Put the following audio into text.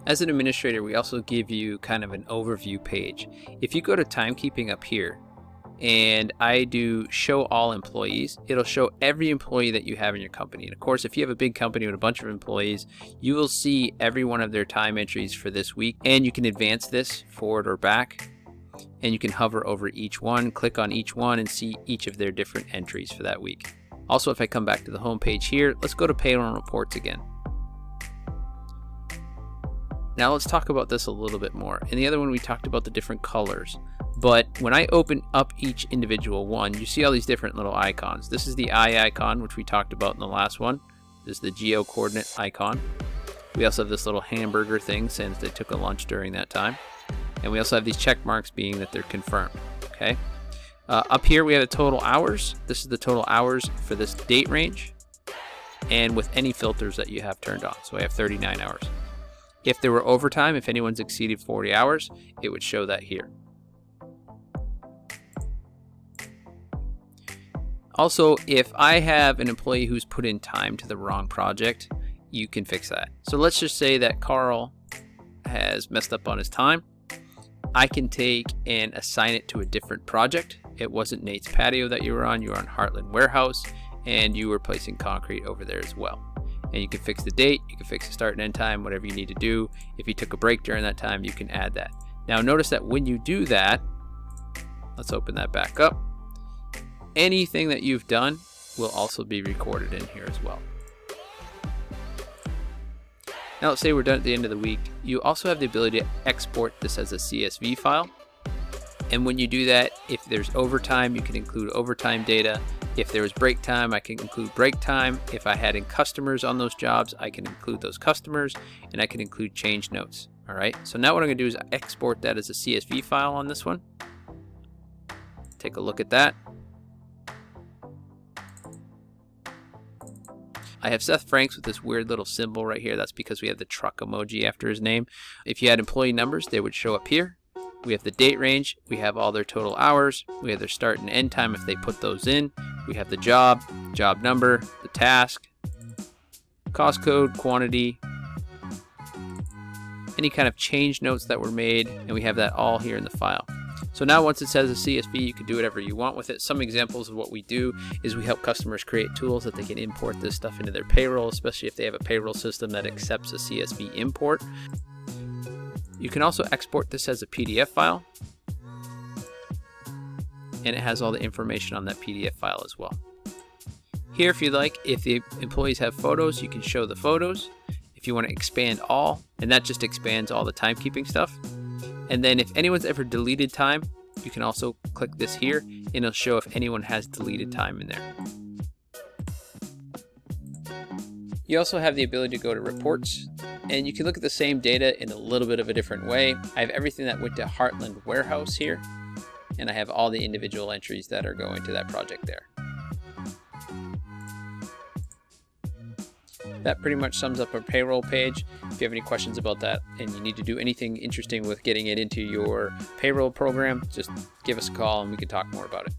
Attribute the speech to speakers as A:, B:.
A: As an administrator, we also give you kind of an overview page. If you go to timekeeping up here, and I do show all employees, it'll show every employee that you have in your company. And of course, if you have a big company with a bunch of employees, you will see every one of their time entries for this week, and you can advance this forward or back, and you can hover over each one, click on each one, and see each of their different entries for that week. Also, if I come back to the home page here, let's go to payroll and reports again. Now let's talk about this a little bit more. In the other one, we talked about the different colors. But when I open up each individual one, you see all these different little icons. This is the eye icon, which we talked about in the last one. This is the geo coordinate icon. We also have this little hamburger thing saying that they took a lunch during that time. And we also have these check marks being that they're confirmed. Okay. Up here we have the total hours. This is the total hours for this date range, and with any filters that you have turned on. So I have 39 hours. If there were overtime, if anyone's exceeded 40 hours, it would show that here. Also, if I have an employee who's put in time to the wrong project, you can fix that. So let's just say that Carl has messed up on his time. I can take and assign it to a different project. It wasn't Nate's patio that you were on Heartland Warehouse, and you were placing concrete over there as well. And you can fix the date, you can fix the start and end time, whatever you need to do. If you took a break during that time, you can add that. Now notice that when you do that, let's open that back up. Anything that you've done will also be recorded in here as well. Now let's say we're done at the end of the week. You also have the ability to export this as a CSV file. And when you do that, if there's overtime, you can include overtime data. If there was break time, I can include break time. If I had in customers on those jobs, I can include those customers, and I can include change notes. All right, so now what I'm gonna do is export that as a CSV file on this one. Take a look at that. I have Seth Franks with this weird little symbol right here. That's because we have the truck emoji after his name. If you had employee numbers, they would show up here. We have the date range. We have all their total hours. We have their start and end time if they put those in. We have the job number, the task, cost code, quantity, any kind of change notes that were made, and we have that all here in the file. So now once it says a CSV, you can do whatever you want with it. Some examples of what we do is we help customers create tools that they can import this stuff into their payroll, especially if they have a payroll system that accepts a CSV import. You can also export this as a PDF file, and it has all the information on that PDF file as well. Here, if you'd like, if the employees have photos, you can show the photos. If you want to expand all, and that just expands all the timekeeping stuff. And then if anyone's ever deleted time, you can also click this here, and it'll show if anyone has deleted time in there. You also have the ability to go to reports, and you can look at the same data in a little bit of a different way. I have everything that went to Heartland Warehouse here, and I have all the individual entries that are going to that project there. That pretty much sums up our payroll page. If you have any questions about that and you need to do anything interesting with getting it into your payroll program, just give us a call and we can talk more about it.